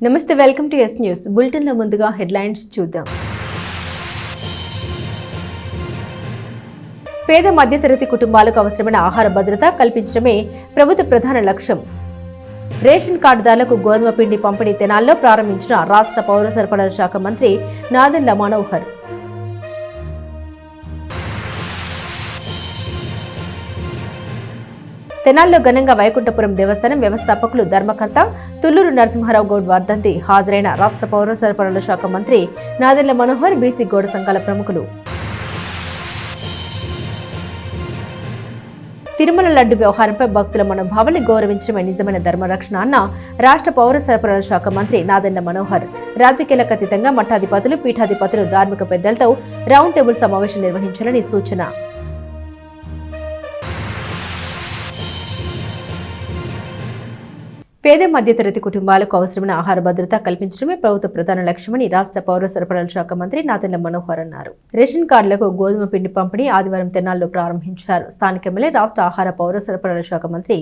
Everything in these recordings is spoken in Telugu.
నమస్తే, welcome to yes news bulletin లో ముందుగా హెడ్లైన్స్ చూద్దాం. పేద మధ్యతరగతి కుటుంబాలకు అవసరమైన ఆహార భద్రత కల్పించడమే ప్రభుత్వ ప్రధాన లక్ష్యం. రేషన్ కార్డుదారులకు గోధుమ పిండి పంపిణీ తెనాల్లో ప్రారంభించిన రాష్ట్ర పౌర సరఫరాల శాఖ మంత్రి నాదెండ్ల మనోహర్. తెనాల్లో ఘనంగా వైకుంఠపురం దేవస్థానం వ్యవస్థాపకులు ధర్మకర్త తుళ్లూరు నరసింహారావు గౌడ్ వర్ధంతి హాజరైన రాష్ట్ర పౌర సరఫరాల శాఖ మంత్రి నాదెండ్ల మనోహర్, బీసీ గౌడ సంఘాల ప్రముఖులు. తిరుమల లడ్డు వ్యవహారంపై భక్తుల మనోభావాన్ని గౌరవించడమే నిజమైన ధర్మరక్షణ అన్న రాష్ట్ర పౌర సరఫరాల శాఖ మంత్రి నాదెండ్ల మనోహర్. రాజకీయాలకు అతీతంగా మఠాధిపతులు, పీఠాధిపతులు, ధార్మిక పెద్దలతో రౌండ్ టేబుల్ సమావేశం నిర్వహించాలని సూచన. పేద మధ్యతరగతి కుటుంబాలకు అవసరమైన ఆహార భద్రత కల్పించడమే ప్రభుత్వ ప్రధాన లక్ష్యమని రాష్ట్ర పౌర సరఫరాల శాఖ మంత్రి నాదెండ్ల మనోహర్ అన్నారు. రేషన్ కార్డులకు గోధుమ పిండి పంపిణీ ఆదివారం తెనాల్లో ప్రారంభించారు. స్థానిక ఎమ్మెల్యే, రాష్ట్ర ఆహార పౌర సరఫరాల శాఖ మంత్రి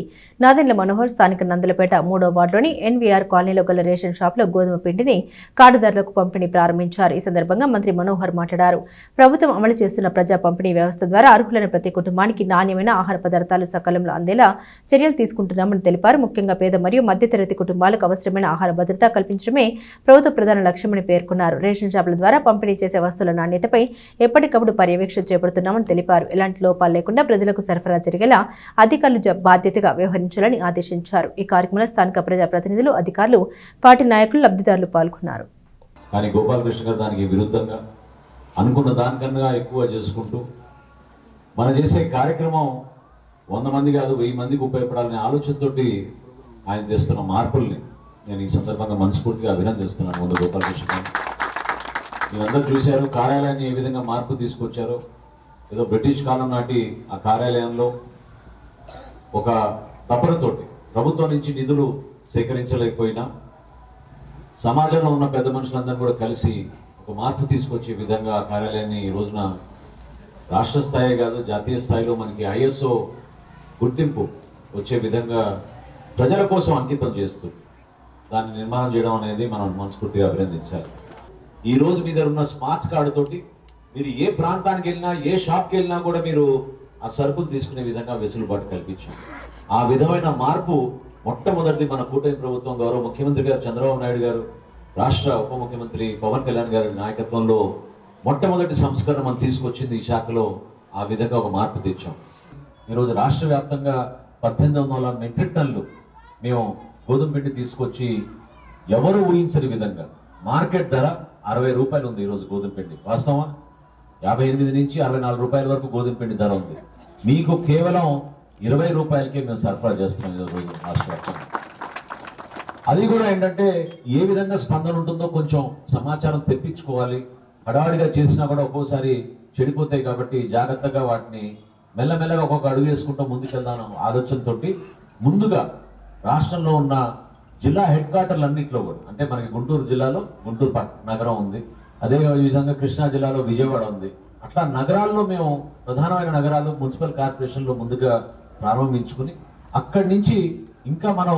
నాదెండ్ల మనోహర్ స్థానిక నందులపేట 3వ వార్డులోని ఎన్వీఆర్ కాలనీలో గల రేషన్ షాప్లో గోధుమ పిండిని కార్డుదారులకు పంపిణీ ప్రారంభించారు. ఈ సందర్భంగా మంత్రి మనోహర్ మాట్లాడారు. ప్రభుత్వం అమలు చేస్తున్న ప్రజా పంపిణీ వ్యవస్థ ద్వారా అర్హులైన ప్రతి కుటుంబానికి నాణ్యమైన ఆహార పదార్థాలు సకాలంలో అందేలా చర్యలు తీసుకుంటున్నామని తెలిపారు. ముఖ్యంగా పేద మరియు మధ్యతరగతి కుటుంబాలకు అవసరమైన ఆహార భద్రత కల్పించడమే ప్రభుత్వ ప్రధాన లక్ష్యమని పేర్కొన్నారు. రేషన్ షాపుల ద్వారా పంపిణీ చేసే వస్తువుల నాణ్యతపై ఎప్పటికప్పుడు పర్యవేక్షణ చేపడుతున్నామని తెలిపారు. ఎలాంటి లోపాలు లేకుండా ప్రజలకు సరఫరా జరిగేలా అధికారులు బాధ్యతగా వ్యవహరించాలని ఆదేశించారు. ఈ కార్యక్రమంలో స్థానిక ప్రజాప్రతినిధులు, అధికారులు, పార్టీ నాయకులు, లబ్ధిదారులు పాల్గొన్నారు. కానీ గోపాలకృష్ణ గారు దానికి విరుద్ధంగా అనుకున్న దానికన్నా ఎక్కువ చేసుకుంటూ మనం చేసే కార్యక్రమం 100 మంది కాదు 1000 మందికి ఉపయోగపడాలనే ఆలోచనతోటి ఆయన చేస్తున్న మార్పుల్ని నేను ఈ సందర్భంగా మనస్ఫూర్తిగా అభినందిస్తున్నాను. ముందు గోపాలకృష్ణ గారు, మీరందరూ చూశారు కార్యాలయాన్ని ఏ విధంగా మార్పు తీసుకొచ్చారో. ఏదో బ్రిటిష్ కాలం నాటి ఆ కార్యాలయంలో ఒక తపనతోటి ప్రభుత్వం నుంచి నిధులు సేకరించలేకపోయినా సమాజంలో ఉన్న పెద్ద మనుషులందరూ కూడా కలిసి ఒక మార్పు తీసుకొచ్చే విధంగా ఆ కార్యాలయాన్ని ఈ రోజున రాష్ట్ర స్థాయి కాదు జాతీయ స్థాయిలో మనకి ISO గుర్తింపు వచ్చే విధంగా ప్రజల కోసం అంకితం చేస్తూ దాన్ని నిర్మాణం చేయడం అనేది మనం మనస్ఫూర్తిగా అభినందించాలి. ఈ రోజు మీ దగ్గర ఉన్న స్మార్ట్ కార్డు తోటి మీరు ఏ ప్రాంతానికి వెళ్ళినా, ఏ షాప్కి వెళ్ళినా కూడా మీరు ఆ సరుకులు తీసుకునే విధంగా వెసులుబాటు కల్పించాం. ఆ విధమైన మార్పు మొట్టమొదటిది మన కూటమి ప్రభుత్వం, గౌరవ ముఖ్యమంత్రి గారు చంద్రబాబు నాయుడు గారు, రాష్ట్ర ఉప ముఖ్యమంత్రి పవన్ కళ్యాణ్ గారి నాయకత్వంలో మొట్టమొదటి సంస్కరణ మనం తీసుకొచ్చింది ఈ శాఖలో. ఆ విధంగా ఒక మార్పు తెచ్చాం. ఈరోజు రాష్ట్ర వ్యాప్తంగా 1800 మెట్రిక్ టన్నులు మేము గోధుమ పిండి తీసుకొచ్చి ఎవరు ఊహించని విధంగా మార్కెట్ ధర 60 రూపాయలు ఉంది ఈరోజు గోధుమ పిండి. వాస్తవం 58 నుంచి 64 రూపాయల వరకు గోధుమ పిండి ధర ఉంది. మీకు కేవలం 20 రూపాయలకే మేము సరఫరా చేస్తున్నాం ఈరోజు రాష్ట్ర వ్యాప్తంగా. అది కూడా ఏంటంటే ఏ విధంగా స్పందన ఉంటుందో కొంచెం సమాచారం తెప్పించుకోవాలి. హడావిడిగా చేసినా కూడా ఒక్కోసారి చెడిపోతాయి కాబట్టి జాగ్రత్తగా వాటిని మెల్లమెల్లగా ఒక్కొక్క అడుగు వేసుకుంటూ ముందుకెళ్దాం ఆలోచనతో ముందుగా రాష్ట్రంలో ఉన్న జిల్లా హెడ్ క్వార్టర్లన్నింటిలో కూడా, అంటే మనకి గుంటూరు జిల్లాలో గుంటూరు నగరం ఉంది, అదే విధంగా కృష్ణా జిల్లాలో విజయవాడ ఉంది. అట్లా నగరాల్లో మేము ప్రధానమైన నగరాలు మున్సిపల్ కార్పొరేషన్లో ముందుగా ప్రారంభించుకుని అక్కడి నుంచి ఇంకా మనం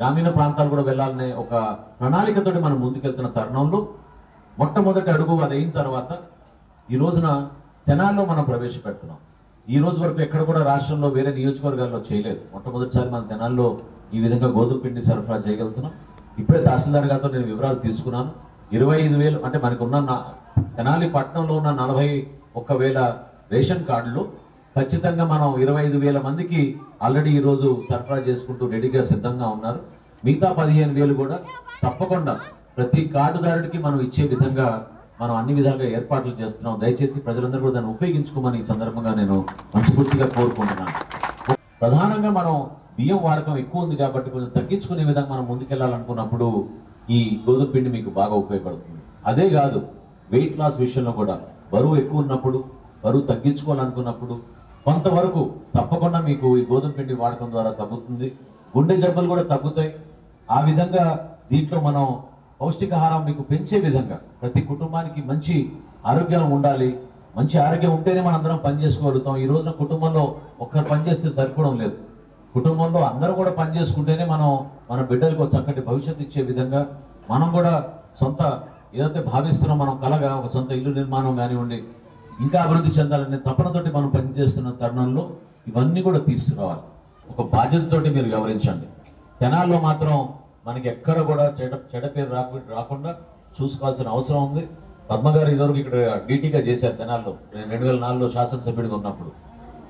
గ్రామీణ ప్రాంతాలు కూడా వెళ్ళాలనే ఒక ప్రణాళికతోటి మనం ముందుకెళ్తున్న తరుణంలో మొట్టమొదటి అడుగు అది అయిన తర్వాత ఈ రోజున తెనాల్లో మనం ప్రవేశపెడుతున్నాం. ఈ రోజు వరకు ఎక్కడ కూడా రాష్ట్రంలో వేరే నియోజకవర్గాల్లో చేయలేదు. మొట్టమొదటిసారి మన తెనాల్లో ఈ విధంగా గోధుమ పిండి సరఫరా చేయగలుగుతున్నాం. ఇప్పుడే తహసీల్దార్ గారితో నేను వివరాలు తీసుకున్నాను. 25,000 అంటే మనకు ఉన్న తెనాలి పట్టణంలో ఉన్న 41,000 రేషన్ కార్డులు ఖచ్చితంగా మనం 25,000 మందికి ఆల్రెడీ ఈరోజు సరఫరా చేసుకుంటూ రెడీగా సిద్ధంగా ఉన్నారు. మిగతా 15,000 కూడా తప్పకుండా ప్రతి కార్డుదారుడికి మనం ఇచ్చే విధంగా మనం అన్ని విధాలుగా ఏర్పాట్లు చేస్తున్నాం. దయచేసి ప్రజలందరూ కూడా దాన్ని ఉపయోగించుకోమని ఈ సందర్భంగా నేను మనస్ఫూర్తిగా కోరుకుంటున్నాను. ప్రధానంగా మనం బియ్యం వాడకం ఎక్కువ ఉంది కాబట్టి కొంచెం తగ్గించుకునే విధంగా మనం ముందుకెళ్లాలనుకున్నప్పుడు ఈ గోధుమ పిండి మీకు బాగా ఉపయోగపడుతుంది. అదే కాదు, వెయిట్ లాస్ విషయంలో కూడా బరువు ఎక్కువ ఉన్నప్పుడు, బరువు తగ్గించుకోవాలనుకున్నప్పుడు కొంతవరకు తప్పకుండా మీకు ఈ గోధుమ పిండి వాడకం ద్వారా తగ్గుతుంది. గుండె జబ్బులు కూడా తగ్గుతాయి. ఆ విధంగా దీంట్లో మనం పౌష్టికాహారం మీకు పెంచే విధంగా ప్రతి కుటుంబానికి మంచి ఆరోగ్యం ఉండాలి. మంచి ఆరోగ్యం ఉంటేనే మనం అందరం పని చేసుకోగలుగుతాం. ఈ రోజున కుటుంబంలో ఒక్కరు పని చేస్తే సరిపోవడం లేదు. కుటుంబంలో అందరూ కూడా పనిచేసుకుంటేనే మనం మన బిడ్డలకు ఒక చక్కటి భవిష్యత్తు ఇచ్చే విధంగా మనం కూడా సొంత ఏదైతే భావిస్తున్నాం మనం కలగా ఒక సొంత ఇల్లు నిర్మాణం కానివ్వండి ఇంకా అభివృద్ధి చెందాలనే తపనతోటి మనం పనిచేస్తున్న తరుణంలో ఇవన్నీ కూడా తీసుకురావాలి. ఒక బాధ్యతతోటి మీరు వ్యవహరించండి. తెనాల్లో మాత్రం మనకి ఎక్కడ కూడా చెడ పేరు రాకుండా చూసుకోవాల్సిన అవసరం ఉంది. పద్మగారు ఇదివరకు ఇక్కడ డీటీగా చేశారు తెనాల్లో, 2004లో శాసనసభ్యుడిగా ఉన్నప్పుడు.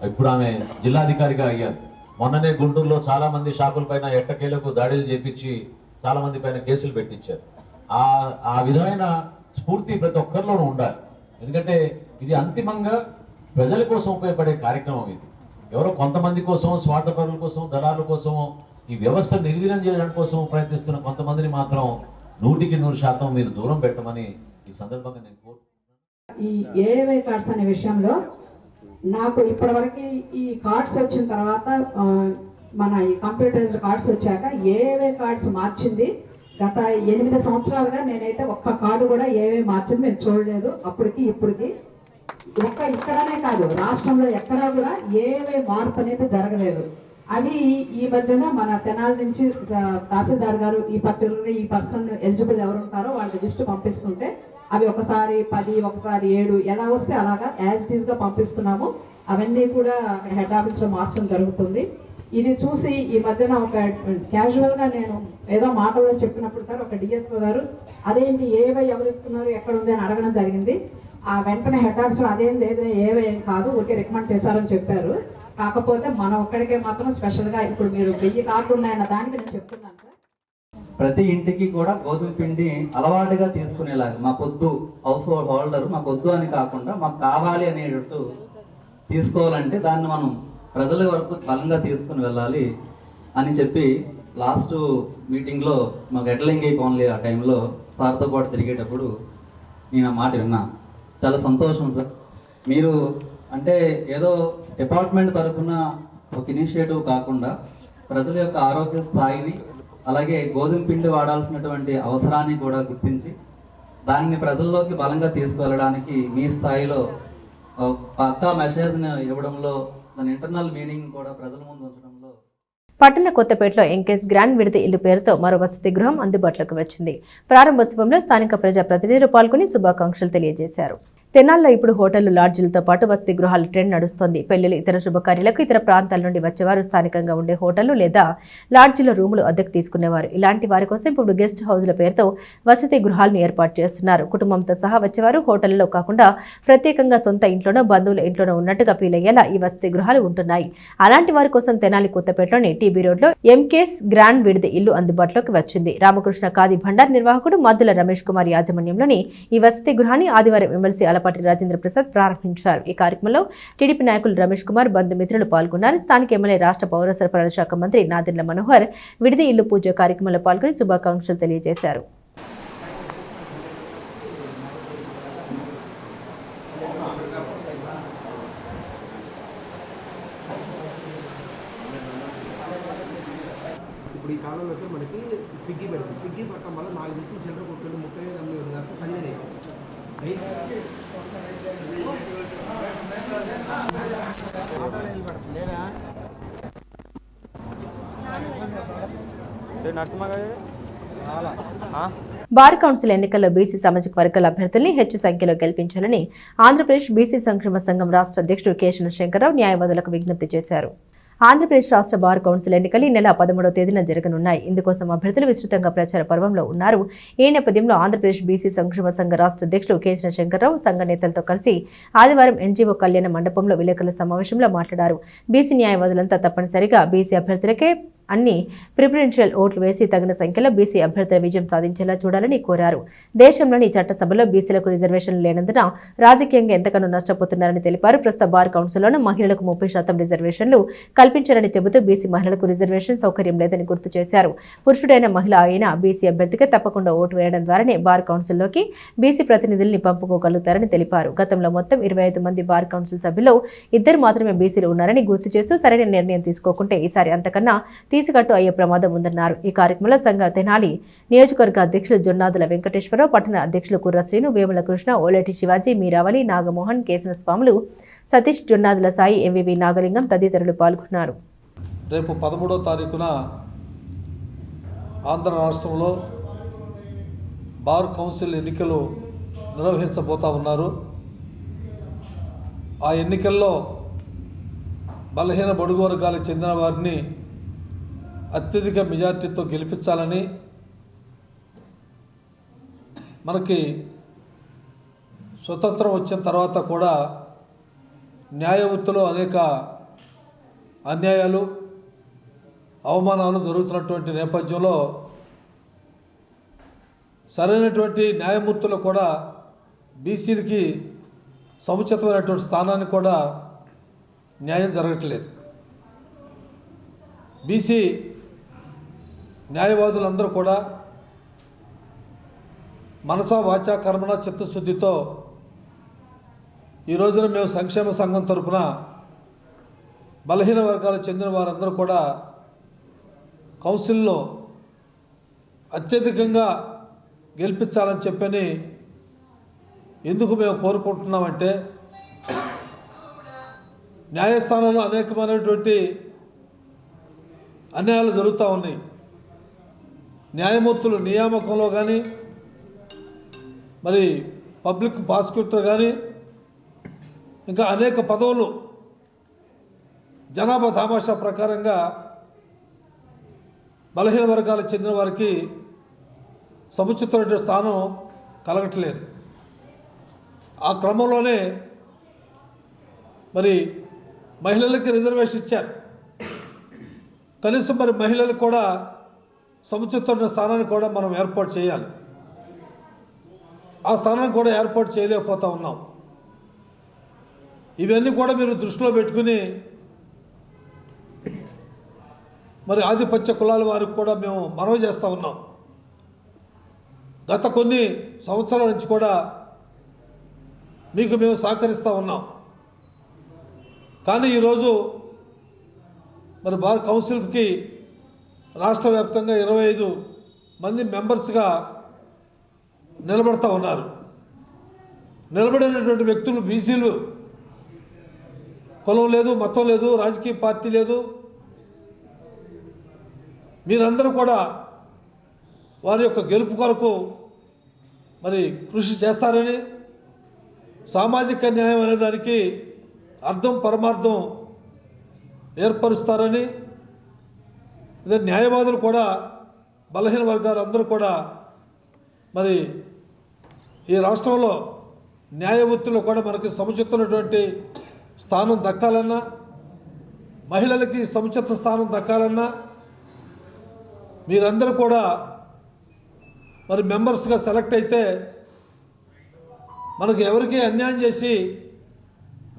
ఇప్పుడు ఆమె జిల్లాధికారిగా అయ్యారు. మొన్ననే గుంటూరులో చాలా మంది షాపుల పైన ఎట్టకేలకు దాడులు చేపించి చాలా మంది పైన కేసులు పెట్టించారు. ఆ విధమైన స్ఫూర్తి ప్రతి ఒక్కరిలోనూ ఉండాలి. ఎందుకంటే ఇది అంతిమంగా ప్రజల కోసం ఉపయోగపడే కార్యక్రమం. ఇది ఎవరో కొంతమంది కోసం, స్వార్థపరుల కోసం, దళారుల కోసమో ఈ వ్యవస్థ నిర్వీర్యం చేయడం కోసం ప్రయత్నిస్తున్న కొంతమందిని మాత్రం 100% మీరు దూరం పెట్టమని ఈ సందర్భంగా నేను కోరుకుంటున్నాను. ఈ ఏఏవై కార్డ్స్ అనే విషయంలో నాకు ఇప్పటివరకు ఈ కార్డ్స్ వచ్చిన తర్వాత మన ఈ కంప్యూటరైజ్డ్ కార్డ్స్ వచ్చాక ఏఏవై కార్డ్స్ మార్చింది గత 8 సంవత్సరాలుగా నేనైతే ఒక్క కార్డు కూడా ఏఏవై మార్చింది మేము చూడలేదు. అప్పటికి ఇప్పటికి ఇక్కడనే కాదు, రాష్ట్రంలో ఎక్కడా కూడా ఏఏవై మార్పు అనేది జరగలేదు. అవి ఈ మధ్యన మన తెనాలి నుంచి తహసీల్దార్ గారు ఈ పర్సన్ ఎలిజిబుల్ ఎవరు ఉంటారో వాళ్ళ లిస్టు పంపిస్తుంటే అవి ఒకసారి 10, ఒకసారి 7 ఎలా వస్తే అలాగా యాజ్ ఇట్ ఈస్ గా పంపిస్తున్నాము. అవన్నీ కూడా హెడ్ ఆఫీస్ లో మార్చడం జరుగుతుంది. ఇది చూసి ఈ మధ్యన ఒక క్యాజువల్ గా నేను ఏదో మాటల్లో చెప్పినప్పుడు సార్ ఒక డిఎస్ఓ గారు అదేంటి ఏవై ఎవరు ఇస్తున్నారు ఎక్కడ ఉంది అని అడగడం జరిగింది. ఆ వెంటనే హెడ్ ఆఫీస్ లో అదేం లేదు ఏవై ఏం కాదు ఊరికే రికమెండ్ చేశారని చెప్పారు. కాకపోతే మనం ఒక్కడికే మాత్రం స్పెషల్ గా ఇప్పుడు మీరు 1000 కార్డులు ఉన్నాయన్న దానికి నేను చెప్తున్నాను సార్. ప్రతి ఇంటికి కూడా గోధుమ పిండి అలవాటుగా తీసుకునేలాగా మా పొద్దు హౌస్ హోల్డర్ మా పొద్దు అని కాకుండా మాకు కావాలి అనేటట్టు తీసుకోవాలంటే దాన్ని మనం ప్రజల వరకు బలంగా తీసుకుని వెళ్ళాలి అని చెప్పి లాస్ట్ మీటింగ్లో మాకు ఎడ్లింగి ఓన్లీ ఆ టైంలో సార్తో పాటు తిరిగేటప్పుడు నేను ఆ మాట విన్నా. చాలా సంతోషం సార్. మీరు అంటే ఏదో డిపార్ట్మెంట్ తరఫున ఒక ఇనిషియేటివ్ కాకుండా ప్రజల యొక్క ఆరోగ్య స్థాయిని అలాగే గోధుమ పిండి వాడాల్సినటువంటి అవసరాన్ని కూడా గుర్తించి దానిని ప్రజల్లోకి బలంగా తీసుకువెళ్ళడానికి మీ స్థాయిలో పక్కా మెసేజ్ని ఇవ్వడంలో దాని ఇంటర్నల్ మీనింగ్ కూడా ప్రజల ముందు ఉంచడంలో. పట్టణ కొత్తపేటలో ఎంకేఎస్ గ్రాండ్ విడత ఇల్లు పేరుతో మరో వసతి గృహం అందుబాటులోకి వచ్చింది. ప్రారంభోత్సవంలో స్థానిక ప్రజాప్రతినిధులు పాల్గొని శుభాకాంక్షలు తెలియజేశారు. తెనాల్లో ఇప్పుడు హోటళ్లు, లాడ్జీలతో పాటు వసతి గృహాల ట్రెండ్ నడుస్తోంది. పెళ్లిలు, ఇతర శుభకార్యాలకు ఇతర ప్రాంతాల నుండి వచ్చేవారు స్థానికంగా ఉండే హోటళ్లు లేదా లాడ్జీల రూములు అద్దెకు తీసుకునేవారు. ఇలాంటి వారి కోసం ఇప్పుడు గెస్ట్ హౌస్ల పేరుతో వసతి గృహాలను ఏర్పాటు చేస్తున్నారు. కుటుంబంతో సహా వచ్చేవారు హోటళ్లలో కాకుండా ప్రత్యేకంగా సొంత ఇంట్లోనో బంధువుల ఇంట్లోనో ఉన్నట్టుగా ఫీల్ అయ్యేలా ఈ వసతి గృహాలు ఉంటున్నాయి. అలాంటి వారి కోసం తెనాలి కొత్తపేటలోని టీబీ రోడ్లో ఎంకేఎస్ గ్రాండ్ విడత ఇల్లు అందుబాటులోకి వచ్చింది. రామకృష్ణ ఖాదీ భండార్ నిర్వాహకుడు మద్దుల రమేష్ కుమార్ యాజమాన్యంలోని ఈ వసతి గృహాన్ని ఆదివారం ఎమ్మెల్సీ అలపాటి రాజేంద్ర ప్రసాద్ ప్రారంభించారు. ఈ కార్యక్రమంలో టీడీపీ నాయకులు రమేష్ కుమార్, బంధుమిత్రులు పాల్గొన్నారు. స్థానిక ఎమ్మెల్యే, రాష్ట్ర పౌర సరఫరాల శాఖ మంత్రి నాదెండ్ల మనోహర్ విడిది ఇల్లు పూజ కార్యక్రమంలో పాల్గొని శుభాకాంక్షలు తెలియజేశారు. ఇప్పుడు ఈ కాలంలో అయితే మనకి స్విగ్గీ పెడుతుంది. స్విగ్గీ పట్టడం వల్ల 4 నుంచి చిల్లర కొట్టులు 35 ఖరీదైనాయి. బార్ కౌన్సిల్ ఎన్నికల్లో బీసీ సామాజిక వర్గాల అభ్యర్థుల్ని హెచ్చు సంఖ్యలో గెలిపించాలని ఆంధ్రప్రదేశ్ బీసీ సంక్షేమ సంఘం రాష్ట్ర అధ్యక్షుడు కేశన శంకర్రావు న్యాయవాదులకు విజ్ఞప్తి చేశారు. ఆంధ్రప్రదేశ్ రాష్ట్ర బార్ కౌన్సిల్ ఎన్నికలు ఈ నెల 13వ తేదీన జరగనున్నాయి. ఇందుకోసం అభ్యర్థులు విస్తృతంగా ప్రచార పర్వంలో ఉన్నారు. ఈ నేపథ్యంలో ఆంధ్రప్రదేశ్ బీసీ సంక్షేమ సంఘ రాష్ట్ర అధ్యక్షుడు కేశన శంకర్రావు సంఘ నేతలతో కలిసి ఆదివారం ఎన్జీఓ కళ్యాణ మండపంలో విలేకరుల సమావేశంలో మాట్లాడారు. బీసీ న్యాయవాదులంతా తప్పనిసరిగా బీసీ అభ్యర్థులకే అన్ని ప్రిఫరెన్షియల్ ఓట్లు వేసి తగిన సంఖ్యలో బీసీ అభ్యర్థుల విజయం సాధించేలా చూడాలని కోరారు. దేశంలోని చట్టసభలో బీసీలకు రిజర్వేషన్లు లేనందున రాజకీయంగా ఎంతగానో నష్టపోతున్నారని తెలిపారు. ప్రస్తుత బార్ కౌన్సిల్లోనూ మహిళలకు 30% రిజర్వేషన్లు కల్పించాలని చెబుతూ బీసీ మహిళలకు రిజర్వేషన్ సౌకర్యం లేదని గుర్తు చేశారు. పురుషుడైన మహిళ అయిన బీసీ అభ్యర్థికి తప్పకుండా ఓటు వేయడం ద్వారానే బార్ కౌన్సిల్లోకి బీసీ ప్రతినిధుల్ని పంపుకోగలుగుతారని తెలిపారు. గతంలో మొత్తం 25 మంది బార్ కౌన్సిల్ సభ్యుల్లో 2 మాత్రమే బీసీలు ఉన్నారని గుర్తు చేస్తూ సరైన నిర్ణయం తీసుకోకుంటే ఈసారి అంతకన్నా తీసికట్టు అయ్యే ప్రమాదం ఉందన్నారు. ఈ కార్యక్రమంలో సంఘ తెనాలి నియోజకవర్గ అధ్యక్షులు జొన్నాదుల వెంకటేశ్వరరావు, పట్టణ అధ్యక్షులు కుర్రశ్రీను, వేముల కృష్ణ, ఓలేటి శివాజీ, మీరావళి, నాగమోహన్, కేశన స్వాములు, సతీష్, జొన్నాదుల సాయి, ఎంవివి నాగలింగం తదితరులు పాల్గొన్నారు. రేపు 13వ తారీఖున ఆంధ్ర రాష్ట్రంలో బార్ కౌన్సిల్ ఎన్నికలు నిర్వహించబోతా ఉన్నారు. ఆ ఎన్నికల్లో బలహీన బడుగు వర్గాలకు చెందిన వారిని అత్యధిక మెజార్టీతో గెలిపించాలని, మనకి స్వతంత్రం వచ్చిన తర్వాత కూడా న్యాయవృత్తిలో అనేక అన్యాయాలు, అవమానాలు జరుగుతున్నటువంటి నేపథ్యంలో సరైనటువంటి న్యాయమూర్తులు కూడా బీసీలకి సముచితమైనటువంటి స్థానాన్ని కూడా న్యాయం జరగట్లేదు. బీసీ న్యాయవాదులందరూ కూడా మనసా వాచా కర్మణ చిత్తశుద్ధితో ఈ రోజున మేము సంక్షేమ సంఘం తరపున బలహీన వర్గాలకు చెందిన వారందరూ కూడా కౌన్సిల్లో అత్యధికంగా గెలిపించాలని చెప్పని ఎందుకు మేము కోరుకుంటున్నామంటే, న్యాయస్థానంలో అనేకమైనటువంటి అన్యాయాలు జరుగుతూ ఉన్నాయి. న్యాయమూర్తులు నియామకంలో కానీ, మరి పబ్లిక్ ప్రాసిక్యూటర్ కానీ, ఇంకా అనేక పదవులు జనాభా తామాషా ప్రకారంగా బలహీన వర్గాలకు చెందిన వారికి సముచితమైన స్థానం కలగట్లేదు. ఆ క్రమంలోనే మరి మహిళలకి రిజర్వేషన్ ఇచ్చారు. కనీసం మరి మహిళలకు కూడా సముచితమైన స్థానాన్ని కూడా మనం ఏర్పాటు చేయాలి. ఆ స్థానాన్ని కూడా ఏర్పాటు చేయలేకపోతా ఉన్నాం. ఇవన్నీ కూడా మీరు దృష్టిలో పెట్టుకుని మరి ఆధిపత్య కులాల వారికి కూడా మేము మనవి చేస్తూ ఉన్నాం. గత కొన్ని సంవత్సరాల నుంచి కూడా మీకు మేము సహకరిస్తూ ఉన్నాం. కానీ ఈరోజు మరి బార్ కౌన్సిల్కి రాష్ట్ర వ్యాప్తంగా 25 మంది మెంబర్స్గా నిలబడతా ఉన్నారు. నిలబడినటువంటి వ్యక్తులు బీసీలు, కులం లేదు, మతం లేదు, రాజకీయ పార్టీ లేదు. మీరందరూ కూడా వారి యొక్క గెలుపు కొరకు మరి కృషి చేస్తారని, సామాజిక న్యాయం అనే దానికి అర్థం పరమార్థం ఏర్పరుస్తారని, అదే న్యాయవాదులు కూడా బలహీన వర్గాలు అందరూ కూడా మరి ఈ రాష్ట్రంలో న్యాయవృత్తిలో కూడా మనకి సముచితమైనటువంటి స్థానం దక్కాలన్నా, మహిళలకి సముచిత స్థానం దక్కాలన్నా మీరందరూ కూడా మరి మెంబర్స్గా సెలెక్ట్ అయితే మనకు ఎవరికి అన్యాయం చేసి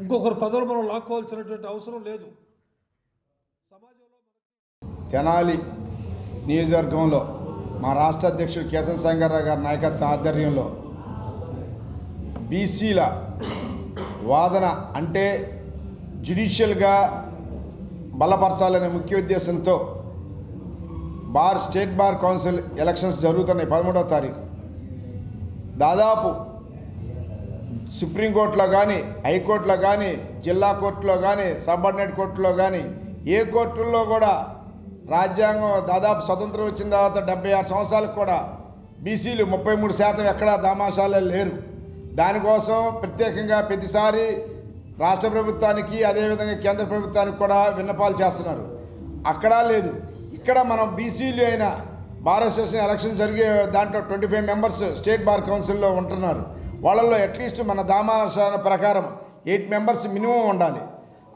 ఇంకొకరు పదవులు మనం లాక్కోవాల్సినటువంటి అవసరం లేదు. సమాజంలో తెనాలి నియోజకవర్గంలో మా రాష్ట్ర అధ్యక్షుడు కేశన్ సంగారావు గారి నాయకత్వ ఆధ్వర్యంలో బీసీల వాదన అంటే జ్యుడిషియల్గా బలపరచాలనే ముఖ్య ఉద్దేశంతో స్టేట్ బార్ కౌన్సిల్ ఎలక్షన్స్ జరుగుతున్నాయి 13వ తారీఖు. దాదాపు సుప్రీంకోర్టులో కానీ, హైకోర్టులో కానీ, జిల్లా కోర్టులో కానీ, సబార్డినేట్ కోర్టులో కానీ, ఏ కోర్టుల్లో కూడా రాజ్యాంగం దాదాపు స్వతంత్రం వచ్చిన తర్వాత 76 సంవత్సరాలకు కూడా బీసీలు 33% ఎక్కడా దామాషాలే లేరు. దానికోసం ప్రత్యేకంగా ప్రతిసారి రాష్ట్ర ప్రభుత్వానికి అదేవిధంగా కేంద్ర ప్రభుత్వానికి కూడా విన్నపాలు చేస్తున్నారు. అక్కడా లేదు. ఇక్కడ మనం బీసీలు అయిన బార్ అసోసియేషన్ ఎలక్షన్ జరిగే దాంట్లో 25 మెంబర్స్ స్టేట్ బార్ కౌన్సిల్లో ఉంటున్నారు. వాళ్ళల్లో అట్లీస్ట్ మన దామాషాల ప్రకారం 8 మెంబర్స్ మినిమం ఉండాలి.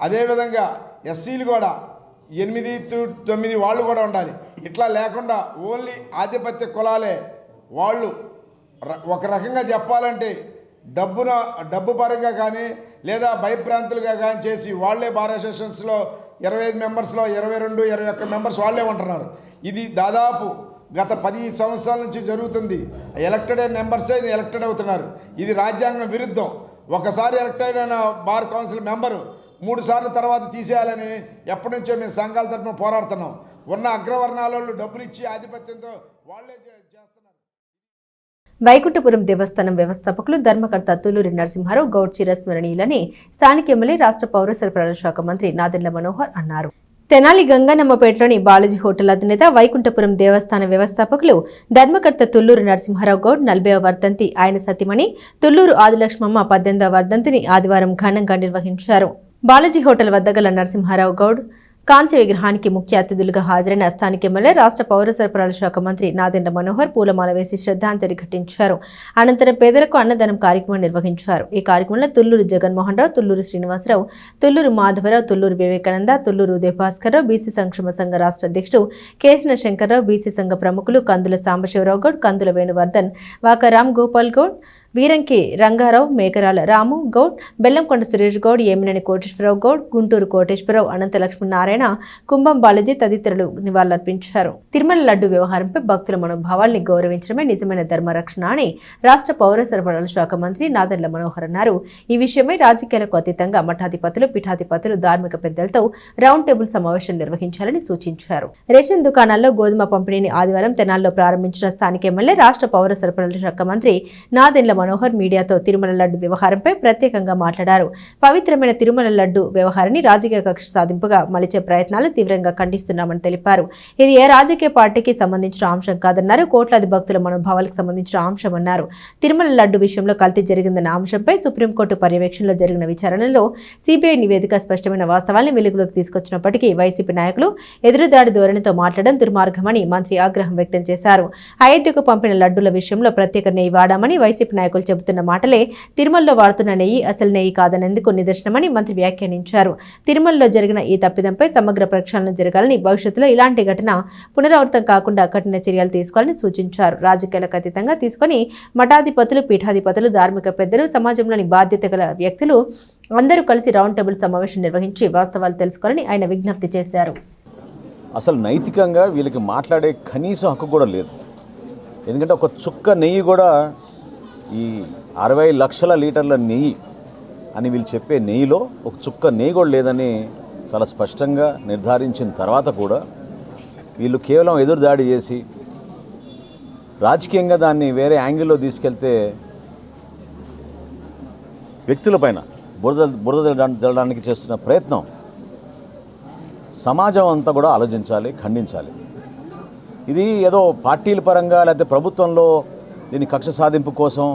అదేవిధంగా ఎస్సీలు కూడా 8-9 వాళ్ళు కూడా ఉండాలి. ఇట్లా లేకుండా ఓన్లీ ఆధిపత్య కులాలే వాళ్ళు ఒక రకంగా చెప్పాలంటే డబ్బు పరంగా కానీ లేదా భయభ్రాంతులుగా కానీ చేసి వాళ్ళే బార్ అసోసియేషన్స్లో 25 మెంబర్స్లో 22-21 మెంబర్స్ వాళ్ళే ఉంటున్నారు. ఇది దాదాపు గత 10 సంవత్సరాల నుంచి జరుగుతుంది. ఎలక్టెడ్ మెంబర్సే ఎలక్టెడ్ అవుతున్నారు. ఇది రాజ్యాంగం విరుద్ధం. ఒకసారి ఎలక్టెడ్ అయిన బార్ కౌన్సిల్ మెంబరు 3 సార్లు తర్వాత తీసేయాలని ఎప్పటి నుంచో మేము సంఘాల తరఫున పోరాడుతున్నాం. ఉన్న అగ్రవర్ణాల డబ్బులు ఇచ్చి ఆధిపత్యంతో వాళ్ళే చేస్తున్నారు. వైకుంఠపురం దేవస్థానం వ్యవస్థాపకులు ధర్మకర్త తులూరి నరసింహారావు గౌడ్ చిరస్మరణీయులని స్థానిక ఎమ్మెల్యే రాష్ట్ర పౌర సరఫరాల శాఖ మంత్రి నాదెండ్ల మనోహర్ అన్నారు. తెనాలి గంగన్నమ్మపేటలోని బాలాజీ హోటల్ అధినేత వైకుంఠపురం దేవస్థాన వ్యవస్థాపకులు ధర్మకర్త తుళ్లూరు నరసింహారావు గౌడ్ 40వ వర్ధంతి, ఆయన సతీమణి తుళ్లూరు ఆదిలక్ష్మమ్మ 18వ వర్ధంతిని ఆదివారం ఘనంగా నిర్వహించారు. బాలాజీ హోటల్ వద్ద గల నరసింహారావు గౌడ్ కాంస్య విగ్రహానికి ముఖ్య అతిథులుగా హాజరైన స్థానిక ఎమ్మెల్యే, రాష్ట్ర పౌర సరఫరాల శాఖ మంత్రి నాదెండ్ల మనోహర్ పూలమాల వేసి శ్రద్ధాంజలి ఘటించారు. అనంతరం పేదలకు అన్నదానం కార్యక్రమం నిర్వహించారు. ఈ కార్యక్రమంలో తుళ్లూరు జగన్మోహన్ రావు, తుళ్లూరు శ్రీనివాసరావు, తుళ్లూరు మాధవరావు, తుళ్లూరు వివేకానంద, తుళ్లూరు ఉదయభాస్కర్రావు, బీసీ సంక్షేమ సంఘ రాష్ట్ర అధ్యక్షుడు కేసిన శంకర్రావు, బీసీ సంఘ ప్రముఖులు కందుల సాంబశివరావు గౌడ్, కందుల వేణువర్ధన్, వాక రామ్ గోపాల్ గౌడ్, వీరంకి రంగారావు, మేకరాల రాము గౌడ్, బెల్లంకొండ సురేష్ గౌడ్, ఏమినేని కోటేశ్వరరావు గౌడ్, గుంటూరు కోటేశ్వరరావు, అనంత లక్ష్మీనారాయణ, కుంభం బాలాజీ తదితరులు నివాళులర్పించారు. తిరుమల లడ్డు వ్యవహారంపై భక్తుల మనోభావాల్ని గౌరవించడమే నిజమైన ధర్మరక్షణ అని రాష్ట్ర పౌర సరఫరాల శాఖ మంత్రి నాదెండ్ల మనోహర్ అన్నారు. ఈ విషయమై రాజకీయాలకు అతీతంగా మఠాధిపతులు, పీఠాధిపతులు, ధార్మిక పెద్దలతో రౌండ్ టేబుల్ సమావేశం నిర్వహించాలని సూచించారు. రేషన్ దుకాణాల్లో గోధుమ పంపిణీని ఆదివారం తెనాల్లో ప్రారంభించిన స్థానిక ఎమ్మెల్యే, రాష్ట్ర పౌర సరఫరాల శాఖ మంత్రి నాదెండ్ల మనోహర్ మీడియాతో తిరుమల లడ్డు వ్యవహారంపై ప్రత్యేకంగా మాట్లాడారు. పవిత్రమైన తిరుమల లడ్డు వ్యవహారాన్ని రాజకీయ కక్ష సాధింపుగా మలిచే ప్రయత్నాలు తీవ్రంగా ఖండిస్తున్నామని తెలిపారు. ఇది ఏ రాజకీయ పార్టీకి సంబంధించిన అంశం కాదన్నారు. కోట్లాది భక్తుల మనోభావాలకు సంబంధించిన అంశమన్నారు. తిరుమల లడ్డు విషయంలో కల్తీ జరిగిందన్న అంశంపై సుప్రీంకోర్టు పర్యవేక్షణలో జరిగిన విచారణలో సిబిఐ నివేదిక స్పష్టమైన వాస్తవాల్ని వెలుగులోకి తీసుకొచ్చినప్పటికీ వైసీపీ నాయకులు ఎదురుదాడి ధోరణితో మాట్లాడడం దుర్మార్గమని మంత్రి ఆగ్రహం వ్యక్తం చేశారు. అయోధ్యకు పంపిన లడ్డుల విషయంలో ప్రత్యేక నెయ్యి వాడామని వైసీపీ నాయకులు చెబుతున్న మాటలే తిరుమలలో వాడుతున్న నెయ్యి అసలు నెయ్యి కాదనేందుకు నిదర్శనమని మంత్రి వ్యాఖ్యానించారు. తిరుమలలో జరిగిన ఈ తప్పిదంపై సమగ్ర ప్రక్షాళన జరగాలని, భవిష్యత్తులో ఇలాంటి ఘటన పునరావృతం కాకుండా కఠిన చర్యలు తీసుకోవాలని సూచించారు. రాజకీయాలకు అతీతంగా తీసుకుని మఠాధిపతులు, పీఠాధిపతులు, ధార్మిక పెద్దలు, సమాజంలోని బాధ్యత గల వ్యక్తులు అందరూ కలిసి రౌండ్ టేబుల్ సమావేశం నిర్వహించి వాస్తవాలు తెలుసుకోవాలని ఆయన విజ్ఞప్తి చేశారు. అసలు నైతికంగా వీళ్ళకి మాట్లాడే కనీస హక్కు కూడా లేదు. ఎందుకంటే ఒక చుక్క నెయ్యి కూడా, ఈ 60 లక్షల లీటర్ల నెయ్యి అని వీళ్ళు చెప్పే నెయ్యిలో ఒక చుక్క నెయ్యి కూడా లేదని చాలా స్పష్టంగా నిర్ధారించిన తర్వాత కూడా వీళ్ళు కేవలం ఎదురుదాడి చేసి రాజకీయంగా దాన్ని వేరే యాంగిల్లో తీసుకెళ్తే వ్యక్తులపైన బురద జల్లడానికి చేస్తున్న ప్రయత్నం సమాజం అంతా కూడా ఆలోచించాలి, ఖండించాలి. ఇది ఏదో పార్టీల పరంగా లేకపోతే ప్రభుత్వంలో దీని కక్ష సాధింపు కోసం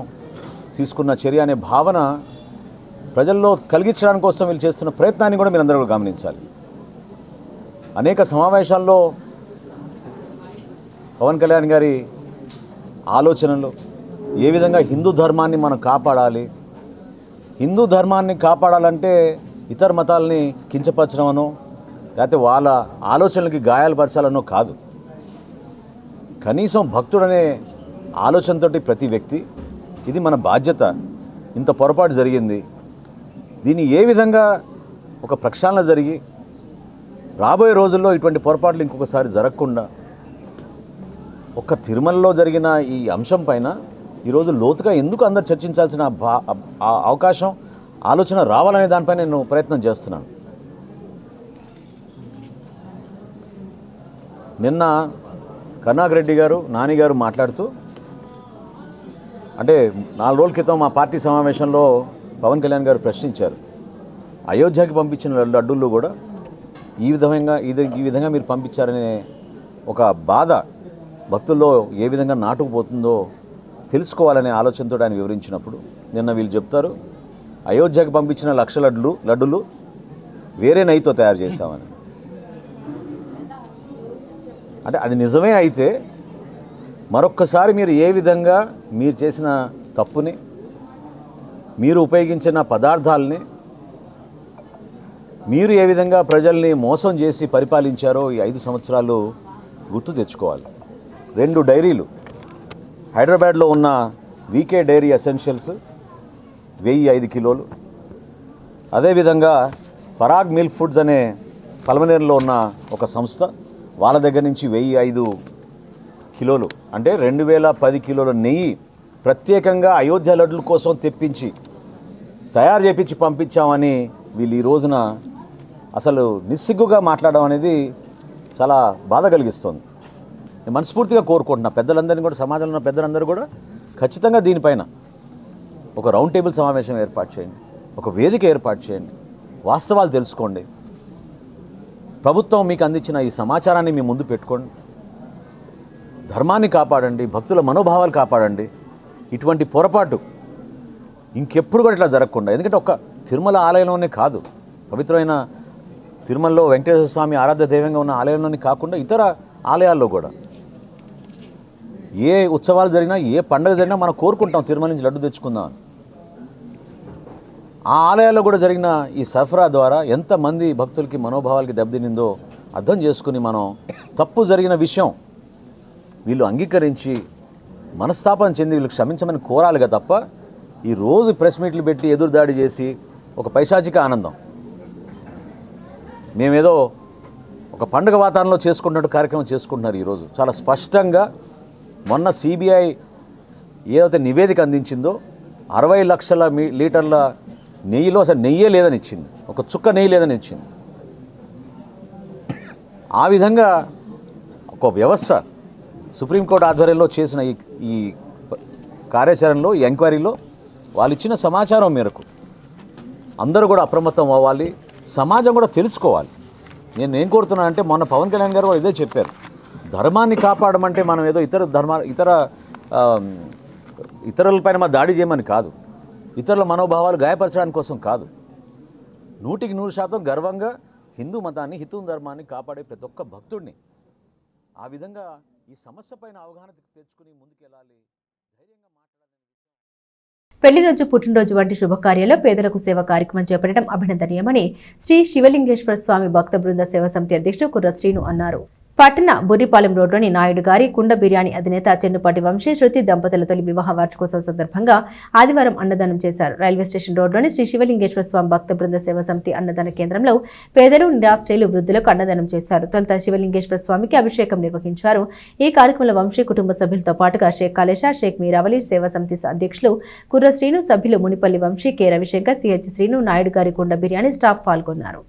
తీసుకున్న చర్య అనే భావన ప్రజల్లో కలిగించడానికి కోసం వీళ్ళు చేస్తున్న ప్రయత్నాన్ని కూడా మీరు అందరూ గమనించాలి. అనేక సమావేశాల్లో పవన్ కళ్యాణ్ గారి ఆలోచనలు ఏ విధంగా హిందూ ధర్మాన్ని మనం కాపాడాలి, హిందూ ధర్మాన్ని కాపాడాలంటే ఇతర మతాలని కించపరచడమనో లేకపోతే వాళ్ళ ఆలోచనలకి గాయాలుపరచాలనో కాదు. కనీసం భక్తుడనే ఆలోచనతో ప్రతి వ్యక్తి, ఇది మన బాధ్యత, ఇంత పొరపాటు జరిగింది, దీన్ని ఏ విధంగా ఒక ప్రక్షాళన జరిగి రాబోయే రోజుల్లో ఇటువంటి పొరపాట్లు ఇంకొకసారి జరగకుండా ఒక్క తిరుమలలో జరిగిన ఈ అంశం పైన ఈరోజు లోతుగా ఎందుకు అందరు చర్చించాల్సిన అవకాశం, ఆలోచన రావాలనే దానిపైన నేను ప్రయత్నం చేస్తున్నాను. నిన్న కరుణాకరెడ్డి గారు, నాని గారు మాట్లాడుతూ, అంటే 4 రోజుల క్రితం మా పార్టీ సమావేశంలో పవన్ కళ్యాణ్ గారు ప్రశ్నించారు, అయోధ్యకి పంపించిన లడ్డూల్లో కూడా ఈ విధంగా మీరు పంపించారనే ఒక బాధ భక్తుల్లో ఏ విధంగా నాటుకుపోతుందో తెలుసుకోవాలనే ఆలోచనతో ఆయన వివరించినప్పుడు నిన్న వీళ్ళు చెప్తారు, అయోధ్యకి పంపించిన 1,00,000 లడ్డులు వేరే నెయ్యితో తయారు చేశామని. అంటే అది నిజమే అయితే మరొక్కసారి మీరు ఏ విధంగా మీరు చేసిన తప్పుని, మీరు ఉపయోగించిన పదార్థాలని, మీరు ఏ విధంగా ప్రజల్ని మోసం చేసి పరిపాలించారో ఈ 5 సంవత్సరాలు గుర్తు తెచ్చుకోవాలి. 2 డైరీలు హైదరాబాద్లో ఉన్న వీకే డైరీ ఎసెన్షియల్స్ 1005 కిలోలు, అదేవిధంగా పరాగ్ మిల్క్ ఫుడ్స్ అనే పల్మనేరులో ఉన్న ఒక సంస్థ, వాళ్ళ దగ్గర నుంచి 1005 కిలోలు, అంటే 2010 కిలోల నెయ్యి ప్రత్యేకంగా అయోధ్య లడ్డుల కోసం తెప్పించి తయారు చేపించి పంపించామని వీళ్ళు ఈ రోజున అసలు నిస్సిగ్గుగా మాట్లాడడం అనేది చాలా బాధ కలిగిస్తుంది. నేను మనస్ఫూర్తిగా కోరుకుంటున్నా పెద్దలందరినీ కూడా, సమాజంలో ఉన్న పెద్దలందరూ కూడా ఖచ్చితంగా దీనిపైన ఒక రౌండ్ టేబుల్ సమావేశం ఏర్పాటు చేయండి, ఒక వేదిక ఏర్పాటు చేయండి, వాస్తవాలు తెలుసుకోండి. ప్రభుత్వం మీకు అందించిన ఈ సమాచారాన్ని మీ ముందు పెట్టుకోండి, ధర్మాన్ని కాపాడండి, భక్తుల మనోభావాలు కాపాడండి. ఇటువంటి పొరపాటు ఇంకెప్పుడు కూడా ఇట్లా జరగకుండా, ఎందుకంటే ఒక్క తిరుమల ఆలయంలోనే కాదు, పవిత్రమైన తిరుమలలో వెంకటేశ్వర స్వామి ఆరాధ్య దైవంగా ఉన్న ఆలయంలోనే కాకుండా ఇతర ఆలయాల్లో కూడా ఏ ఉత్సవాలు జరిగినా, ఏ పండుగ జరిగినా మనం కోరుకుంటాం తిరుమల నుంచి లడ్డు తెచ్చుకుందాం. ఆ ఆలయాల్లో కూడా జరిగిన ఈ సరఫరా ద్వారా ఎంతమంది భక్తులకి మనోభావాలకి దెబ్బతినిందో అర్థం చేసుకుని మనం తప్పు జరిగిన విషయం వీళ్ళు అంగీకరించి మనస్తాపం చెంది వీళ్ళు క్షమించమని కోరాలిగా తప్ప ఈ రోజు ప్రెస్ మీట్లు పెట్టి ఎదురుదాడి చేసి ఒక పైశాచిక ఆనందం, మేమేదో ఒక పండుగ వాతావరణంలో చేసుకుంటున్నట్టు కార్యక్రమం చేసుకుంటున్నారు. ఈరోజు చాలా స్పష్టంగా మొన్న సిబిఐ ఏదైతే నివేదిక అందించిందో 60 లక్షల లీటర్ల నెయ్యిలో అసలు నెయ్యే లేదని ఇచ్చింది, ఒక చుక్క నెయ్యి లేదని ఇచ్చింది. ఆ విధంగా ఒక వ్యవస్థ సుప్రీంకోర్టు ఆధ్వర్యంలో చేసిన ఈ కార్యాచరణలో, ఈ ఎంక్వైరీలో వాళ్ళు ఇచ్చిన సమాచారం మేరకు అందరూ కూడా అప్రమత్తం అవ్వాలి, సమాజం కూడా తెలుసుకోవాలి. నేను ఏం కోరుతున్నానంటే మొన్న పవన్ కళ్యాణ్ గారు ఇదే చెప్పారు, ధర్మాన్ని కాపాడమంటే మనం ఏదో ఇతరులపైన మా దాడి చేయమని కాదు, ఇతరుల మనోభావాలు గాయపరచడానికి కోసం కాదు. 100% గర్వంగా హిందూ మతాన్ని, హిందూ ధర్మాన్ని కాపాడే ప్రతి ఒక్క భక్తుడిని ఆ విధంగా ఈ సమస్య పైన అవగాహన తెచ్చుకుని ముందుకెళ్ళాలి, ధైర్యంగా మాట్లాడాలి. పెళ్లి రోజు, పుట్టినరోజు వంటి శుభకార్యాల్లో పేదలకు సేవ కార్యక్రమం చేపట్టడం అభినందనీయమని శ్రీ శివలింగేశ్వర స్వామి భక్త బృంద సేవా సమితి అధ్యక్షుడు కుర్ర శ్రీను అన్నారు. పట్టణ బుర్రిపాలెం రోడ్లోని నాయుడు గారి కుండ బిర్యానీ అధినేత చెన్నుపాటి వంశీ శృతి దంపతుల తొలి వివాహ వార్షికోత్సవం సందర్భంగా ఆదివారం అన్నదానం చేశారు. రైల్వే స్టేషన్ రోడ్లోని శ్రీ శివలింగేశ్వర స్వామి భక్త బృంద సేవా సమితి అన్నదాన కేంద్రంలో పేదలు, నిరాశ్రయులు, వృద్ధులకు అన్నదానం చేశారు. తొలుత శివలింగేశ్వర స్వామికి అభిషేకం నిర్వహించారు. ఈ కార్యక్రమంలో వంశీ కుటుంబ సభ్యులతో పాటుగా షేక్ కాళేశ, షేక్ మీరావలి, సేవా సమితి అధ్యక్షులు కుర్ర శ్రీను, సభ్యులు మునిపల్లి వంశీ, కె రవిశంకర్, సిహెచ్ శ్రీను, నాయుడు గారి కుండ బిర్యానీ స్టాఫ్ పాల్గొన్నారు.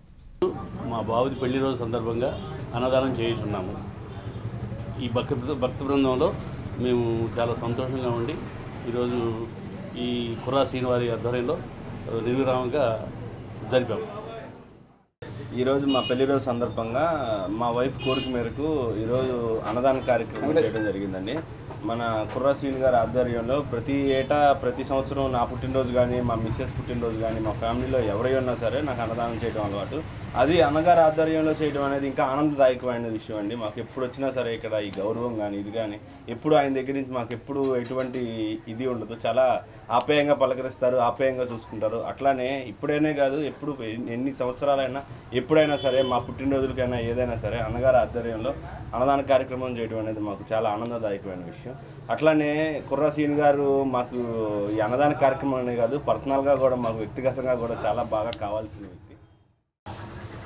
మా బావుది పెళ్లి రోజు సందర్భంగా అన్నదానం చేయుచున్నాము. ఈ భక్త బృందంలో మేము చాలా సంతోషంగా ఉండి ఈరోజు ఈ కుర్రా శ్రీనివారి ఆధ్వర్యంలో నిర్విరామంగా జరిపాము. ఈరోజు మా పెళ్లి రోజు సందర్భంగా మా వైఫ్ కోరిక మేరకు ఈరోజు అన్నదాన కార్యక్రమం చేయడం జరిగిందండి. మన కుర్రా శ్రీని గారి ఆధ్వర్యంలో ప్రతి సంవత్సరం నా పుట్టినరోజు కానీ, మా మిస్సెస్ పుట్టినరోజు కానీ, మా ఫ్యామిలీలో ఎవరై ఉన్నా సరే నాకు అన్నదానం చేయడం అలవాటు. అది అన్నగారి ఆధ్వర్యంలో చేయడం అనేది ఇంకా ఆనందదాయకమైన విషయం అండి. మాకు ఎప్పుడు వచ్చినా సరే ఇక్కడ ఈ గౌరవం కానీ ఇది కానీ ఎప్పుడు ఆయన దగ్గర నుంచి మాకు ఎప్పుడు ఎటువంటి ఇది ఉండదు. చాలా ఆప్యాయంగా పలకరిస్తారు, ఆప్యాయంగా చూసుకుంటారు. అట్లానే ఇప్పుడైనా కాదు, ఎప్పుడు ఎన్ని సంవత్సరాలైనా ఎప్పుడైనా సరే మా పుట్టినరోజులకైనా ఏదైనా సరే అన్నగారి ఆధ్వర్యంలో అన్నదాన కార్యక్రమం చేయడం అనేది మాకు చాలా ఆనందదాయకమైన విషయం. అట్లానే కుర్రా శ్రీని గారు మాకు ఈ అన్నదాన కార్యక్రమం అనే కాదు, పర్సనల్గా కూడా మాకు వ్యక్తిగతంగా కూడా చాలా బాగా కావాల్సిన వ్యక్తి.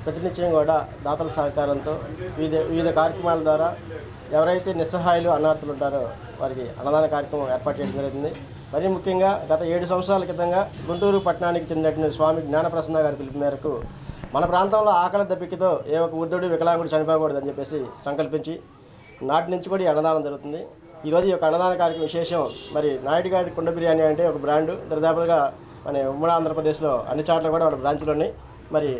ప్రతినిత్యం కూడా దాతల సహకారంతో వివిధ కార్యక్రమాల ద్వారా ఎవరైతే నిస్సహాయులు, అనాథులు ఉంటారో వారికి అన్నదాన కార్యక్రమం ఏర్పాటు చేయడం జరుగుతుంది. మరీ ముఖ్యంగా గత 7 సంవత్సరాల క్రితంగా గుంటూరు పట్టణానికి చెందినటువంటి స్వామి జ్ఞానప్రసన్న గారి పిలుపు మేరకు మన ప్రాంతంలో ఆకలి దెబ్బకితో ఏ ఒక వృద్ధుడు, వికలాంగుడు చనిపోకూడదని చెప్పేసి సంకల్పించి నాటి నుంచి కూడా ఈ అన్నదానం జరుగుతుంది. ఈరోజు ఈ యొక్క అన్నదాన కార్యక్రమం విశేషం. మరి నాయుడు గారి కుండ బిర్యానీ అంటే ఒక బ్రాండు, దరిదాపులుగా మన ఉమ్మడి ఆంధ్రప్రదేశ్లో అన్ని చోట్ల కూడా వాళ్ళ బ్రాంచ్లు ఉన్నాయి. మరి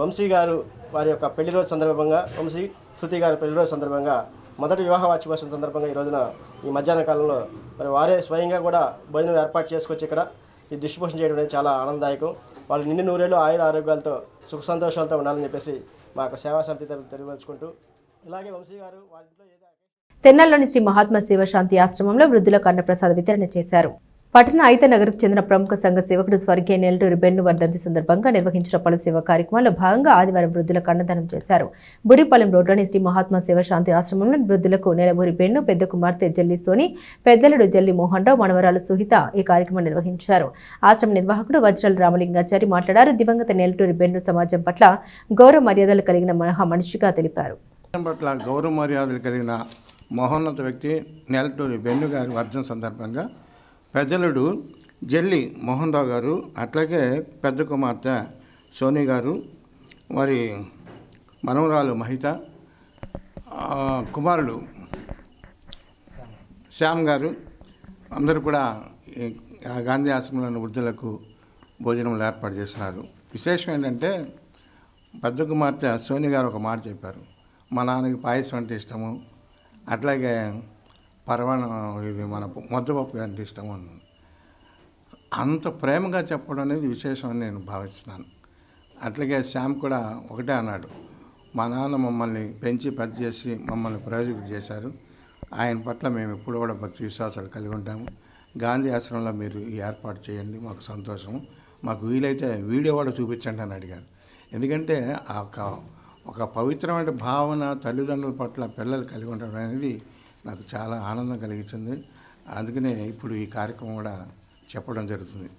వంశీ గారు వారి యొక్క పెళ్లి రోజు సందర్భంగా, వంశీ శృతి గారి పెళ్లి రోజు సందర్భంగా, మొదటి వివాహ వార్షికోత్సవం సందర్భంగా ఈ రోజున ఈ మధ్యాహ్న కాలంలో మరి వారే స్వయంగా కూడా భోజనం ఏర్పాటు చేసుకొచ్చి ఇక్కడ ఈ డిస్ట్రిబ్యూషన్ చేయడం అనేది చాలా ఆనందదాయకం. వాళ్ళు నిండి 100 ఏళ్ళు ఆయుర ఆరోగ్యాలతో సుఖ సంతోషాలతో ఉండాలని చెప్పేసి మా యొక్క సేవా సమితి తెలియపరుచుకుంటూ, ఇలాగే వంశీ గారు వారింట్లో తెనాలిలోని శ్రీ మహాత్మా శివశాంతి ఆశ్రమంలో వృద్ధులకు అన్నప్రసాద వితరణ చేశారు. పట్టణ ఐతనగర్కు చెందిన ప్రముఖ సంఘ సేవకుడు స్వర్గీయ నెల్లూరు బెన్ను వర్ధంతి సందర్భంగా నిర్వహించిన పలు సేవా కార్యక్రమాల్లో భాగంగా ఆదివారం వృద్ధులకు అన్నదానం చేశారు. బుర్రిపాలెం రోడ్లోని శ్రీ మహాత్మా శివశాంతి ఆశ్రమంలో వృద్ధులకు నెలబూరి బెన్ను, పెద్ద కుమార్తె జల్లి సోని, పెద్దలుడు జల్లి మోహన్ రావు, మనవరాలు సుహిత ఈ కార్యక్రమం నిర్వహించారు. ఆశ్రమ నిర్వాహకుడు వజ్రాల రామలింగాచారి మాట్లాడారు. దివంగత నెల్లూరు బెన్ను సమాజం పట్ల గౌరవ మర్యాదలు కలిగిన మనిషిగా తెలిపారు. పట్ల గౌరవ మర్యాదలు కలిగిన మహోన్నత వ్యక్తి నెల్లూరు బెన్ను గారి వర్ధన సందర్భంగా పెద్దలుడు జల్లి మోహన్ రావు గారు, అట్లాగే పెద్ద కుమార్తె సోని గారు, మరి మనవరాలు మహిత, కుమారుడు శ్యామ్ గారు అందరూ కూడా గాంధీ ఆశ్రమంలోని వృద్ధులకు భోజనములు ఏర్పాటు చేస్తున్నారు. విశేషం ఏంటంటే పెద్ద కుమార్తె సోని గారు ఒక మాట చెప్పారు, మా నాన్నకి పాయసం అంటే ఇష్టము, అట్లాగే పరమాణం ఇది మన ముద్దపప్పు అంటే ఇష్టము అన్నాను. అంత ప్రేమగా చెప్పడం అనేది విశేషం అని నేను భావిస్తున్నాను. అట్లాగే శ్యామ్ కూడా ఒకటే అన్నాడు, మా నాన్న మమ్మల్ని పెంచి పెద్ద చేసి మమ్మల్ని ప్రయోజకులు చేశారు, ఆయన పట్ల మేము ఎప్పుడు కూడా భక్తి విశ్వాసాలు కలిగి ఉంటాము. గాంధీ ఆశ్రమంలో మీరు ఈ ఏర్పాటు చేయండి, మాకు సంతోషము, మాకు వీలైతే వీడియో కూడా చూపించండి అని అడిగారు. ఎందుకంటే ఒక పవిత్రమైన భావన తల్లిదండ్రుల పట్ల పిల్లలు కలిగి ఉండడం అనేది నాకు చాలా ఆనందం కలిగించింది. అందుకనే ఇప్పుడు ఈ కార్యక్రమం కూడా చెప్పడం జరుగుతుంది.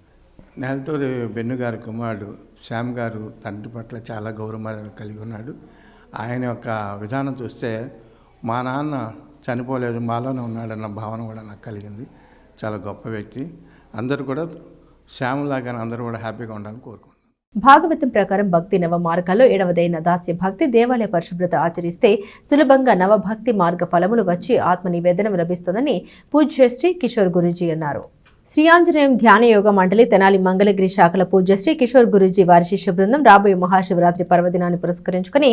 నెలటూరి బెన్ను గారి కుమారుడు శ్యామ్ గారు తండ్రి పట్ల చాలా గౌరవం కలిగి ఉన్నాడు. ఆయన యొక్క విధానం చూస్తే మా నాన్న చనిపోలేదు, మాలోనే ఉన్నాడన్న భావన కూడా నాకు కలిగింది. చాలా గొప్ప వ్యక్తి. అందరూ కూడా శ్యామ్ లాగానే అందరూ కూడా హ్యాపీగా ఉండాలని కోరుకుంటున్నాను. భాగవతం ప్రకారం భక్తి నవ మార్గాల్లో 7వదైన దాస్య భక్తి దేవాలయ పరిశుభ్రత ఆచరిస్తే సులభంగా నవభక్తి మార్గ ఫలములు వచ్చి ఆత్మ నివేదన లభిస్తుందని పూజ్యశ్రీ కిషోర్ గురూజీ అన్నారు. శ్రీ ఆంజనేయం ధ్యాన యోగ మండలి తెనాలి మంగళగిరి శాఖల పూజ్యశ్రీ కిషోర్ గురూజీ వారి శిష్య బృందం రాబోయే మహాశివరాత్రి పర్వదినాన్ని పురస్కరించుకుని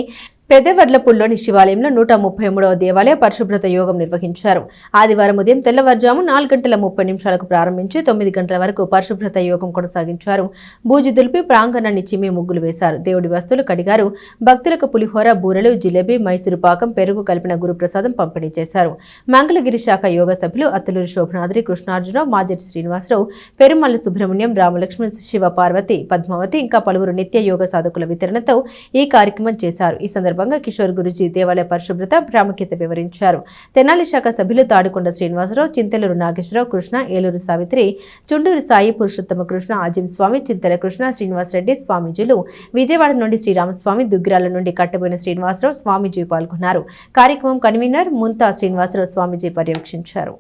పెద్దవర్లపూడిలోని శివాలయంలో 133వ దేవాలయ పరిశుభ్రత యోగం నిర్వహించారు. ఆదివారం ఉదయం తెల్లవారుజాము 4:30 ప్రారంభించి 9 గంటల వరకు పరిశుభ్రత యోగం కొనసాగించారు. బూజు దులిపి ప్రాంగణాన్ని చిమ్మి ముగ్గులు వేశారు. దేవుడి వస్తువులు కడిగారు. భక్తులకు పులిహోర, బూరెలు, జిలేబీ, మైసూరు పాకం, పెరుగు కలిపిన గురుప్రసాదం పంపిణీ చేశారు. మంగళగిరి శాఖ యోగ సభ్యులు అత్తులూరి శోభనాద్రి, కృష్ణార్జున, మాజెటి శ్రీనివాసరావు, పెరుమల్లి సుబ్రహ్మణ్యం, రామలక్ష్మణ్, శివ పార్వతి, పద్మావతి ఇంకా పలువురు నిత్య యోగ సాధకుల వితరణతో ఈ కార్యక్రమం చేశారు. ఈ సందర్భంగా కిషోర్ గురూజీ దేవాలయ పరిశుభ్రత ప్రాముఖ్యత వివరించారు. తెనాలి శాఖ సభ్యులు తాడికొండ శ్రీనివాసరావు, చింతలూరు నాగేశ్వరరావు, కృష్ణ, ఏలూరు సావిత్రి, చుండూరు సాయి, పురుషోత్తమ కృష్ణ, ఆజిం స్వామి, చింతల కృష్ణ, శ్రీనివాసరెడ్డి స్వామీజీలు, విజయవాడ నుండి శ్రీరామస్వామి, దుగ్గిరాల నుండి కట్టబోయిన శ్రీనివాసరావు స్వామీజీ పాల్గొన్నారు. కార్యక్రమం కన్వీనర్ ముంతా శ్రీనివాసరావు స్వామీజీ పర్యవేక్షించారు.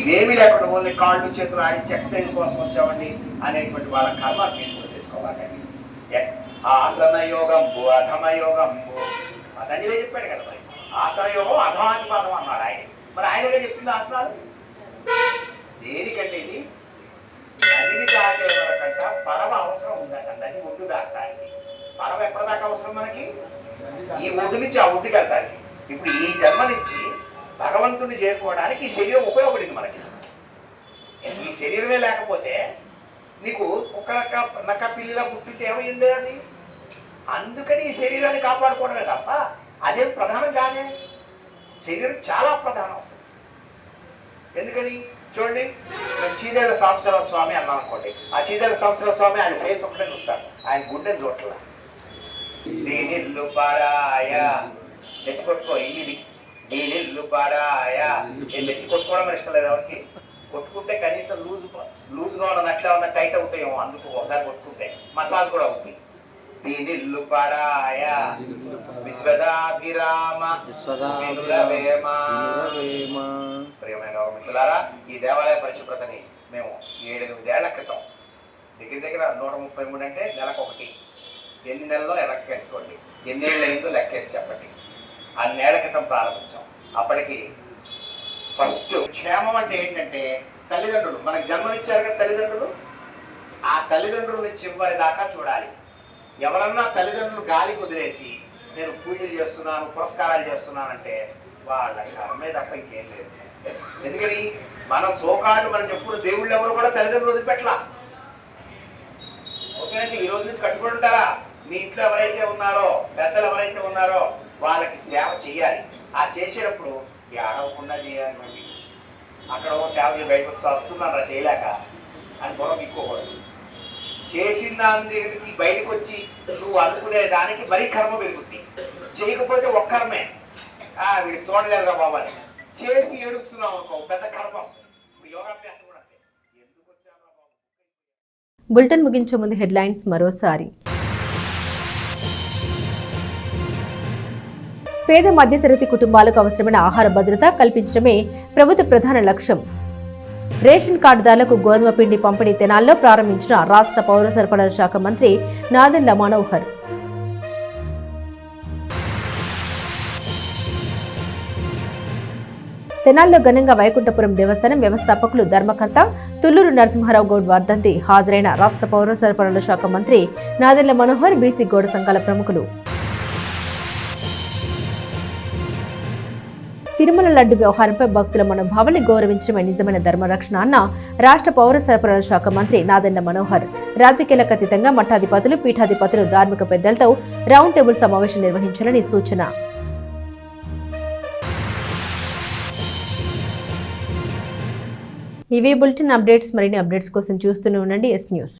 ఇవేమి లేకుండా ఓన్లీ కాళ్ళు చేతులు ఆడించి ఎక్సర్సైజ్ కోసం వచ్చామండి అనేటువంటి వాళ్ళ కర్మ తెచ్చుకోవాలండి. ఆసన యోగం అధమ యోగం పతంజలి చెప్పాడు కదా, మరి ఆసన యోగం అధమాధిపదం అన్నాడు ఆయన. మరి ఆయనగా చెప్పింది ఆసనాలు దేనికంటే ఇది నదిని దాటే వరకంట పరమ అవసరం ఉందట. నది ఒడ్డు దాటానికి పరమ ఎప్పటిదాకా అవసరం మనకి? ఈ ఒడ్డు నుంచి ఆ ఒడ్డుకి వెళ్తానికి. ఇప్పుడు ఈ జన్మనిచ్చి భగవంతుడిని చేరుకోవడానికి ఈ శరీరం ఉపయోగపడింది మనకి. ఈ శరీరమే లేకపోతే నీకు కుక్క నక్క పిల్లిలా పుట్టితే ఏమైందే అది. అందుకని ఈ శరీరాన్ని కాపాడుకోవడమే తప్ప అదేం ప్రధానం కాదే. శరీరం చాలా ప్రధానం అవసరం. ఎందుకని చూడండి, చీదేళ్ల సాంబశివరావు స్వామి అన్నాం అనుకోండి, ఆ చీదేళ్ల సాంబశివరావు స్వామి ఆయన ఫేస్ ఒకటే చూస్తాడు, ఆయన గుండెని చూడట్ల. దీనిల్లు పాడాయ ఎత్తి కొట్టుకో, ఇది నీళ్ళు పాడాయా ఎత్తి కొట్టుకోవడం ఇష్టం లేదు ఎవరికి. కొట్టుకుంటే కనీసం లూజ్గా ఉన్న నట్లా ఉన్న టైట్ అవుతాయేమో, అందుకు ఒకసారి కొట్టుకుంటే మసాజ్ కూడా అవుతుంది. దీనిల్లు పాడాయా విశ్వదాభిరామ ప్రియమైన మిత్రులారా, ఈ దేవాలయ పరిశుభ్రతని మేము 7-8 ఏళ్ల క్రితం దగ్గర 133 అంటే నెలకొకటి, ఎన్ని నెలల్లో లెక్కేసుకోండి, ఎన్నేళ్ళు అయిందో లెక్కేసి చెప్పండి. 2 ఏళ్ల క్రితం ప్రారంభించాం. అప్పటికి ఫస్ట్ క్షేమం అంటే ఏంటంటే తల్లిదండ్రులు మనకు జన్మనిచ్చారు కదా తల్లిదండ్రులు, ఆ తల్లిదండ్రులని చివరి దాకా చూడాలి. ఎవరన్నా తల్లిదండ్రులు గాలికి వదిలేసి నేను పూజలు చేస్తున్నాను, పురస్కారాలు చేస్తున్నానంటే వాళ్ళ కర్మే తప్ప ఇంకేం లేదు. ఎందుకని మనం సోకాళ్ళు మనం చెప్పుడు దేవుళ్ళు ఎవరు కూడా తల్లిదండ్రులు వదిలిపెట్టలా. ఓకేనండి, ఈ రోజు నుంచి కట్టుబడి ఉంటారా? మీ ఇంట్లో ఎవరైతే ఉన్నారో పెద్దలు ఎవరైతే ఉన్నారో వాళ్ళకి సేవ చేయాలి. ఆ చేసేటప్పుడు ఏడవకుండా చేయాలి. అక్కడ సేవ బయటకు వచ్చి వస్తున్నాను చేయలేక అని గొడవ ఇక్కోకూడదు. చేసిన దాని దగ్గరికి బయటకు వచ్చి నువ్వు అనుకునే దానికి మరీ కర్మ పెరుగుద్ది. చేయకపోతే ఒక్క కర్మే, వీడి తోడలేదురా బాబా అని చేసి ఏడుస్తున్నావు అనుకో, పెద్ద కర్మ వస్తుంది. యోగాభ్యాసం కూడా అంతే. ఎందుకు వచ్చారా బాబు. బులెటిన్ ముగించే ముందు హెడ్లైన్స్ మరోసారి. పేద మధ్యతరగతి కుటుంబాలకు అవసరమైన ఆహార భద్రత కల్పించడమే ప్రభుత్వ ప్రధాన లక్ష్యం. రేషన్ కార్డుదారులకు గోధుమ పిండి పంపిణీ తెనాల్లో ప్రారంభించిన రాష్ట్ర పౌర సరఫరాల శాఖ మంత్రి నాదెండ్ల మనోహర్. తెనాలిలో ఘనంగా వైకుంఠపురం దేవస్థానం వ్యవస్థాపకులు ధర్మకర్త తుళ్లూరు నరసింహారావు గౌడ్ వర్ధంతి హాజరైన రాష్ట్ర పౌర సరఫరాల శాఖ మంత్రి నాదెళ్ల మనోహర్, బీసీ గౌడ సంఘాల ప్రముఖులు. తిరుమల లడ్డు వ్యవహారంపై భక్తుల మనోభావాన్ని గౌరవించడమే నిజమైన ధర్మరక్షణ అన్న రాష్ట్ర పౌర సరఫరాల శాఖ మంత్రి నాదెళ్ల మనోహర్. రాజకీయాలకు అతీతంగా మఠాధిపతులు, పీఠాధిపతులు, ధార్మిక పెద్దలతో రౌండ్ టేబుల్ సమావేశం నిర్వహించాలని సూచన. ఇవే బులెటిన్ అప్డేట్స్. మరిన్ని అప్డేట్స్ కోసం చూస్తూనే ఉండండి ఎస్ న్యూస్.